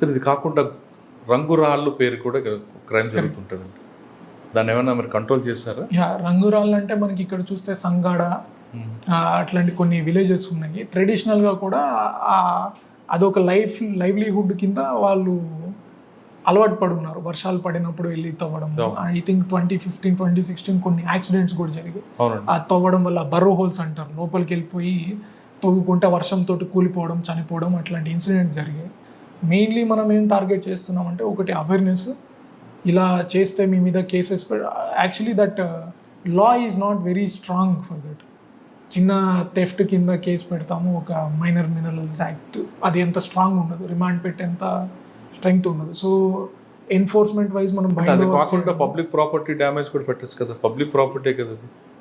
సరే ఇది కాకుండా రంగురాళ్ళు పేరు కూడా క్రైమ్ జరుగుతుంటుందండి. దాన్ని ఏమైనా మీరు కంట్రోల్ చేశారా? రంగురాళ్ళు అంటే మనకి ఇక్కడ చూస్తే సంగాడ అట్లాంటి కొన్ని విలేజెస్ ఉన్నాయి. ట్రెడిషనల్గా కూడా అదొక లైవ్లీహుడ్ కింద వాళ్ళు అలవాటు పడున్నారు. వర్షాలు పడినప్పుడు వెళ్ళి తవ్వడం. ఐ థింక్ 2015, 2016 కొన్ని యాక్సిడెంట్స్ కూడా జరిగాయి. ఆ తవ్వడం వల్ల బర్రో హోల్స్ అంటారు, లోపలికి వెళ్ళిపోయి తవ్వుకుంటే వర్షంతో కూలిపోవడం, చనిపోవడం అట్లాంటి ఇన్సిడెంట్స్ జరిగాయి. మెయిన్లీ మనం ఏం టార్గెట్ చేస్తున్నామంటే ఒకటి అవేర్నెస్. ఇలా చేస్తే మీ మీద cases actually that law is not very strong for that. చిన్న థెఫ్ట్ కింద కేసు పెడతాము, ఒక మైనర్ మినరల్స్ యాక్ట్, అది ఎంత స్ట్రాంగ్ ఉండదు, రిమాండ్ పెట్టేంత స్ట్రెంగ్త్ ఉండదు. సో ఎన్ఫోర్స్మెంట్ వైజ్ మనం పబ్లిక్ ప్రాపర్టీ డ్యామేజ్ కూడా పెట్టచ్చు కదా, పబ్లిక్ ప్రాపర్టీ కదా,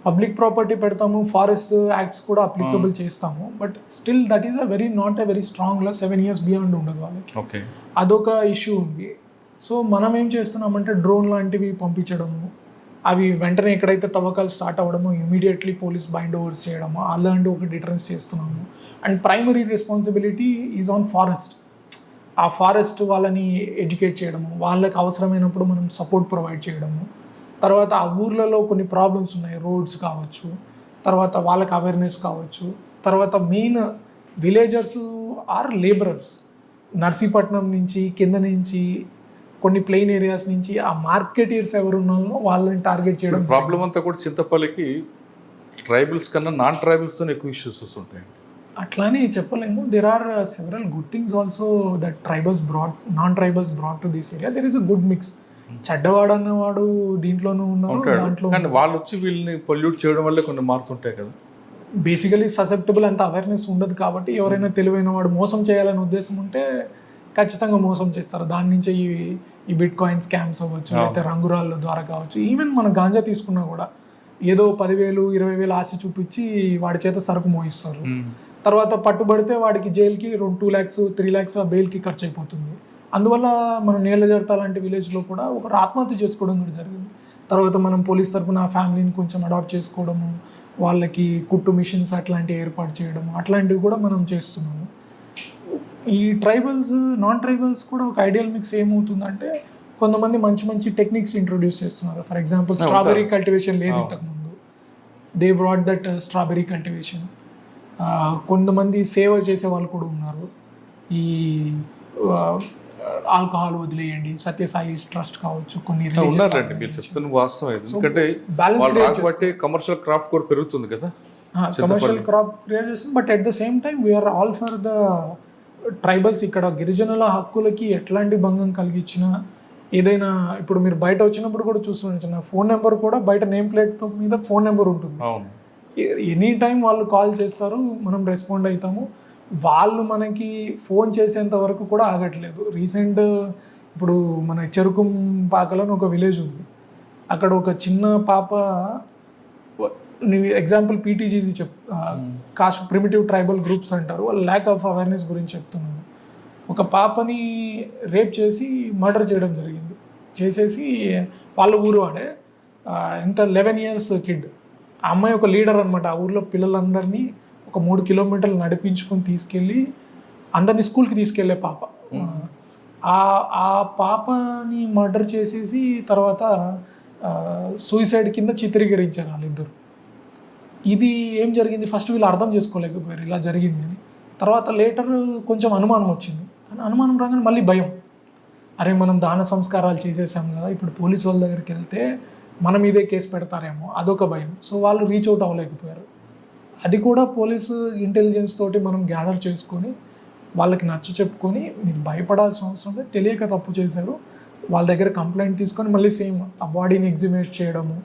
పబ్లిక్ ప్రాపర్టీ పెడతాము, ఫారెస్ట్ యాక్ట్స్ కూడా అప్లికబుల్ చేస్తాము. But still that is not a very strong law. 7 years beyond ఉండదు వాళ్ళకి. అదొక ఇష్యూ ఉంది. సో మనం ఏం చేస్తున్నామంటే డ్రోన్ లాంటివి పంపించడము, అవి వెంటనే ఎక్కడైతే తవ్వకాలు స్టార్ట్ అవ్వడమో ఇమీడియట్లీ పోలీస్ బైండ్ ఓవర్స్ చేయడము, అలాంటి ఒక డిటరెన్స్ చేస్తున్నాము. And primary responsibility is on forest. ఆ ఫారెస్ట్ వాళ్ళని ఎడ్యుకేట్ చేయడము, వాళ్ళకి అవసరమైనప్పుడు మనం సపోర్ట్ ప్రొవైడ్ చేయడము. తర్వాత ఆ ఊర్లలో కొన్ని ప్రాబ్లమ్స్ ఉన్నాయి, రోడ్స్ కావచ్చు, తర్వాత వాళ్ళకి అవేర్నెస్ కావచ్చు. తర్వాత main villagers or labourers, Narsipatnam నుంచి కింద నుంచి కొన్ని ప్లెయిన్ ఏరియాస్ నుంచి ఆ మార్కెటీర్స్ ఎవరు ఉన్నారో వాళ్ళని టార్గెట్ చేయడం. ప్రాబ్లం అంతా కూడా చింతపల్లికి ట్రైబల్స్ కన్నా నాన్ ట్రైబల్స్తో ఎక్కువ ఇష్యూస్ వస్తుంటాయి. అట్లానే చెప్పలేము. There are several good things also that non tribals brought to this area. There is a good mix. చెడ్డవాడు అన్నవాడు దీంట్లోనూ ఉన్నాడు, దాంట్లో వాళ్ళు వచ్చి వీళ్ళని పొల్యూట్ చేయడం వల్ల కొన్ని మారుతుంటాయి కదా. బేసికలీ ససెప్టబుల్ అంత అవేర్నెస్ ఉండదు కాబట్టి ఎవరైనా తెలివైన వాడు మోసం చేయాలనే ఉద్దేశం ఉంటే ఖచ్చితంగా మోసం చేస్తారు. దాని నుంచి ఈ బిట్ కాయిన్ స్కామ్స్ అవ్వచ్చు, లేకపోతే రంగురాళ్ళ ద్వారా కావచ్చు. ఈవెన్ మన గాంజా తీసుకున్నా కూడా ఏదో 10,000, 20,000 ఆశ చూపించి వాడి చేత సరుకు మోయిస్తారు. తర్వాత పట్టుబడితే వాడికి జైలుకి 2 lakhs, 3 lakhs బెయిల్కి ఖర్చు అయిపోతుంది. అందువల్ల మనం నీళ్ళ జడత లాంటి విలేజ్లో కూడా ఒకరు ఆత్మహత్య చేసుకోవడం కూడా జరిగింది. తర్వాత మనం పోలీస్ తరఫున ఆ ఫ్యామిలీని కొంచెం అడాప్ట్ చేసుకోవడము, వాళ్ళకి కుట్టు మిషన్స్ అట్లాంటివి ఏర్పాటు చేయడము, అట్లాంటివి కూడా మనం చేస్తున్నాము. ఈ ట్రైబల్స్ నాన్ ట్రైబల్స్ కూడా ఒక ఐడియల్ మిక్స్ ఏమవుతుందంటే కొంతమంది మంచి మంచి టెక్నిక్స్ ఇంట్రొడ్యూస్ చేస్తున్నారు. ఫర్ ఎగ్జాంపుల్ స్ట్రాబెర్రీ కల్టివేషన్ లేదు ఇంతకుముందు, they brought that strawberry cultivation. కొంతమంది సేవ చేసే వాళ్ళు కూడా ఉన్నారు. ఈ ఆల్కహాల్ వదిలేయండి, సత్యసాయి ట్రస్ట్ కావచ్చు, కొన్ని కమర్షియల్ క్రాప్ కూడా పెరుగుతుంది కదా, కమర్షియల్ క్రాప్ క్రియేట్ చేస్తుంది. But at the same time we are all for the tribals. ఇక్కడ గిరిజనుల హక్కులకి ఎట్లాంటి భంగం కలిగించినా ఏదైనా, ఇప్పుడు మీరు బయట వచ్చినప్పుడు కూడా చూస్తున్న ఫోన్ నెంబర్ కూడా బయట నేమ్ ప్లేట్ మీద ఫోన్ నెంబర్ ఉంటుంది. ఎనీ టైం వాళ్ళు కాల్ చేస్తారు, మనం రెస్పాండ్ అవుతాము. వాళ్ళు మనకి ఫోన్ చేసేంత వరకు కూడా ఆగట్లేదు. రీసెంట్ ఇప్పుడు మన చెరుకుంపాకలో ఒక విలేజ్ ఉంది, అక్కడ ఒక చిన్న పాప, example PTGG caste primitive tribal groups అంటారు, వాళ్ళు ల్యాక్ ఆఫ్ అవేర్నెస్ గురించి చెప్తున్నాను. ఒక పాపని రేప్ చేసి మర్డర్ చేయడం జరిగింది. చేసేసి వాళ్ళ ఊరు వాడే, ఎంత 11 years కిడ్. ఆ అమ్మాయి ఒక లీడర్ అనమాట. ఆ ఊర్లో పిల్లలందరినీ ఒక 3 kilometers నడిపించుకొని తీసుకెళ్ళి అందరినీ స్కూల్కి తీసుకెళ్లే పాప. ఆ పాపని మర్డర్ చేసేసి తర్వాత సూసైడ్ కింద చిత్రీకరించారు వాళ్ళిద్దరు. ఇది ఏం జరిగింది, ఫస్ట్ వీళ్ళు అర్థం చేసుకోలేకపోయారు ఇలా జరిగింది అని. తర్వాత లేటర్ కొంచెం అనుమానం వచ్చింది, కానీ అనుమానం రాగానే మళ్ళీ భయం. అరే మనం దాన సంస్కారాలు చేసేసాం కదా, ఇప్పుడు పోలీసు వాళ్ళ దగ్గరికి వెళ్తే మన మీదే కేసు పెడతారేమో, అదొక భయం. సో వాళ్ళు రీచ్ అవుట్ అవ్వలేకపోయారు. అది కూడా పోలీసు ఇంటెలిజెన్స్ తోటి మనం గ్యాదర్ చేసుకొని వాళ్ళకి నచ్చ చెప్పుకొని, మీరు భయపడాల్సిన అవసరం లేదు, తెలియక తప్పు చేశారు, వాళ్ళ దగ్గర కంప్లైంట్ తీసుకొని మళ్ళీ సేమ్ ఆ బాడీని ఎగ్జిబిట్ చేయడము,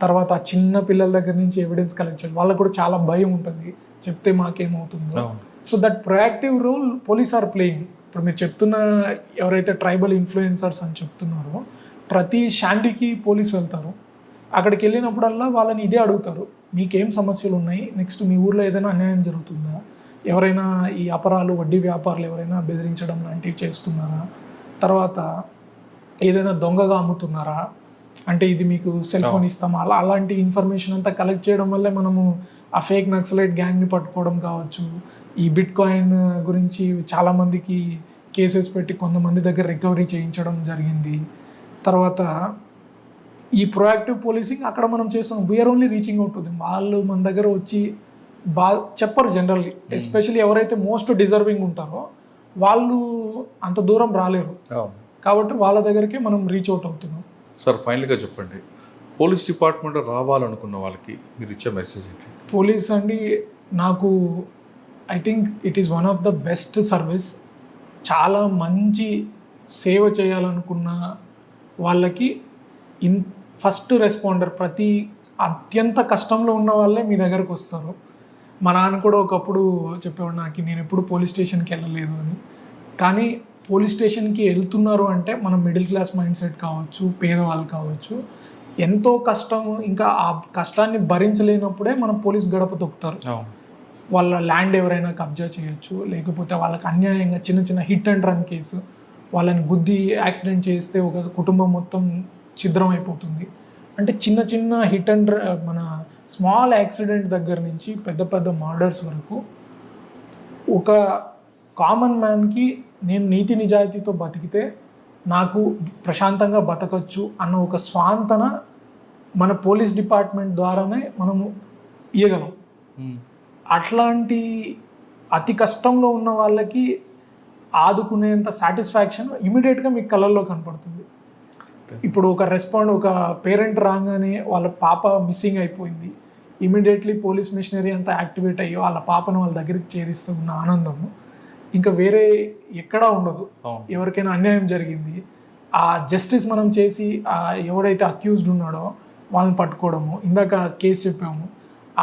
తర్వాత ఆ చిన్న పిల్లల దగ్గర నుంచి ఎవిడెన్స్ కలెక్ట్ చేయడం. వాళ్ళకు కూడా చాలా భయం ఉంటుంది, చెప్తే మాకేమవుతుందో. So that proactive role police are playing. ఇప్పుడు మీరు చెప్తున్న ఎవరైతే ట్రైబల్ ఇన్ఫ్లుయెన్సర్స్ అని చెప్తున్నారో, ప్రతి షాండీకి పోలీసు వెళ్తారు. అక్కడికి వెళ్ళినప్పుడల్లా వాళ్ళని ఇదే అడుగుతారు, మీకేం సమస్యలు ఉన్నాయి, నెక్స్ట్ మీ ఊర్లో ఏదైనా అన్యాయం జరుగుతుందా, ఎవరైనా ఈ అపరాలు వడ్డీ వ్యాపారులు ఎవరైనా బెదిరించడం లాంటివి చేస్తున్నారా, తర్వాత ఏదైనా దొంగగా అమ్ముతున్నారా, అంటే ఇది మీకు సెల్ ఫోన్ ఇస్తామా, అలాంటి ఇన్ఫర్మేషన్ అంతా కలెక్ట్ చేయడం వల్లే మనము ఆ ఫేక్ నక్సలైట్ గ్యాంగ్ని పట్టుకోవడం కావచ్చు. ఈ బిట్ కాయిన్ గురించి చాలామందికి కేసెస్ పెట్టి కొంతమంది దగ్గర రికవరీ చేయించడం జరిగింది. తర్వాత ఈ ప్రొయాక్టివ్ పోలీసింగ్ అక్కడ మనం చేస్తాం, we are only reaching out to them. వాళ్ళు మన దగ్గర వచ్చి చెప్పరు జనరల్లీ, ఎస్పెషల్లీ ఎవరైతే మోస్ట్ డిజర్వింగ్ ఉంటారో వాళ్ళు అంత దూరం రాలేరు, కాబట్టి వాళ్ళ దగ్గరికి మనం రీచ్ అవుట్ అవుతున్నాం. సార్ ఫైనల్గా చెప్పండి, పోలీస్ డిపార్ట్మెంట్ రావాలనుకున్న వాళ్ళకి మీరు ఇచ్చే మెసేజ్ ఏంటి? పోలీస్ అండి, నాకు I think it is one of the best service. చాలా మంచి సేవ చేయాలనుకున్న వాళ్ళకి ఫస్ట్ రెస్పాండర్, ప్రతి అత్యంత కష్టంలో ఉన్న వాళ్ళే మీ దగ్గరకు వస్తారు. మా నాన్న కూడా ఒకప్పుడు చెప్పేవాడు నాకు, నేను ఎప్పుడు పోలీస్ స్టేషన్కి వెళ్ళలేదు అని. కానీ పోలీస్ స్టేషన్కి వెళ్తున్నారు అంటే మనం మిడిల్ క్లాస్ మైండ్ సెట్ కావచ్చు, పేదవాళ్ళు కావచ్చు, ఎంతో కష్టం, ఇంకా ఆ కష్టాన్ని భరించలేనప్పుడే మనం పోలీస్ గడప తొక్కుతారు. వాళ్ళ ల్యాండ్ ఎవరైనా కబ్జా చేయొచ్చు, లేకపోతే వాళ్ళకి అన్యాయంగా చిన్న చిన్న హిట్ అండ్ రన్ కేసు, వాళ్ళని గుద్ది యాక్సిడెంట్ చేస్తే ఒక కుటుంబం మొత్తం ఛిద్రం అయిపోతుంది. అంటే చిన్న చిన్న హిట్ అండ్ మన స్మాల్ యాక్సిడెంట్ దగ్గర నుంచి పెద్ద పెద్ద మర్డర్స్ వరకు ఒక కామన్ మ్యాన్కి నేను నీతి నిజాయితీతో బతికితే నాకు ప్రశాంతంగా బతకచ్చు అన్న ఒక స్వాంతన మన పోలీస్ డిపార్ట్మెంట్ ద్వారానే మనము ఇవ్వగలం. అట్లాంటి అతి కష్టంలో ఉన్న వాళ్ళకి ఆదుకునేంత సాటిస్ఫాక్షన్ ఇమీడియట్గా మీకు కళ్ళల్లో కనపడుతుంది. ఇప్పుడు ఒక పేరెంట్ రాగానే వాళ్ళ పాప మిస్సింగ్ అయిపోయింది, ఇమీడియట్లీ పోలీస్ మిషనరీ అంతా యాక్టివేట్ అయ్యి వాళ్ళ పాపను వాళ్ళ దగ్గరికి చేరిస్తున్న ఆనందము ఇంకా వేరే ఎక్కడా ఉండదు. ఎవరికైనా అన్యాయం జరిగింది, ఆ జస్టిస్ మనం చేసి ఎవడైతే అక్యూజ్డ్ ఉన్నాడో వాళ్ళని పట్టుకోవడము. ఇందాక కేసు చెప్పాము,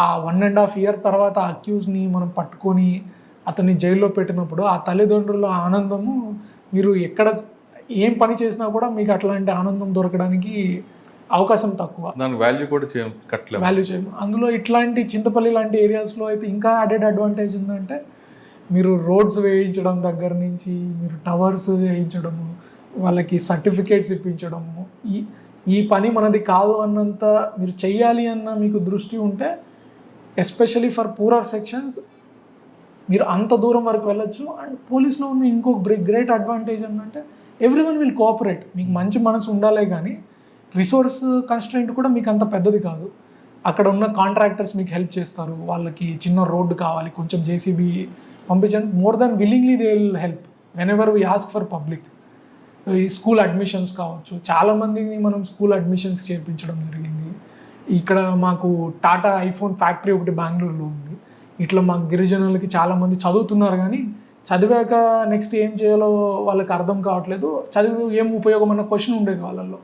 ఆ 1.5 year తర్వాత ఆ అక్యూజ్ని మనం పట్టుకొని అతన్ని జైల్లో పెట్టినప్పుడు ఆ తల్లిదండ్రుల ఆనందము, మీరు ఎక్కడ ఏం పని చేసినా కూడా మీకు అట్లాంటి ఆనందం దొరకడానికి అవకాశం తక్కువ. దాని వాల్యూ కూడా వాల్యూ చేయము. అందులో ఇట్లాంటి చింతపల్లి లాంటి ఏరియాస్లో అయితే ఇంకా యాడెడ్ అడ్వాంటేజ్ ఉందంటే, మీరు రోడ్స్ వేయించడం దగ్గర నుంచి మీరు టవర్స్ వేయించడము, వాళ్ళకి సర్టిఫికేట్స్ ఇప్పించడము, ఈ పని మనది కాదు అన్నంత మీరు చెయ్యాలి అన్న మీకు దృష్టి ఉంటే, ఎస్పెషలీ ఫర్ పూరర్ సెక్షన్స్ మీరు అంత దూరం వరకు వెళ్ళొచ్చు. అండ్ పోలీస్లో ఉన్న ఇంకొక గ్రేట్ అడ్వాంటేజ్ ఏంటంటే ఎవ్రీవన్ విల్ కోఆపరేట్. మీకు మంచి మనసు ఉండాలే కానీ రిసోర్స్ కన్స్ట్రెయింట్ కూడా మీకు అంత పెద్దది కాదు. అక్కడ ఉన్న కాంట్రాక్టర్స్ మీకు హెల్ప్ చేస్తారు, వాళ్ళకి చిన్న రోడ్డు కావాలి కొంచెం జేసీబీ పంపించండి, more than willingly they will help when ever we ask for public. ఈ స్కూల్ అడ్మిషన్స్ కావచ్చు, చాలామందిని మనం స్కూల్ అడ్మిషన్స్ చేయించడం జరిగింది. ఇక్కడ మాకు టాటా ఐఫోన్ ఫ్యాక్టరీ ఒకటి బెంగళూరులో ఉంది. ఇట్లా మాకు గిరిజనులకి చాలామంది చదువుతున్నారు కానీ చదివాక నెక్స్ట్ ఏం చేయాలో వాళ్ళకి అర్థం కావట్లేదు, చదివి ఏం ఉపయోగం అన్న క్వశ్చన్ ఉండేది వాళ్ళల్లో.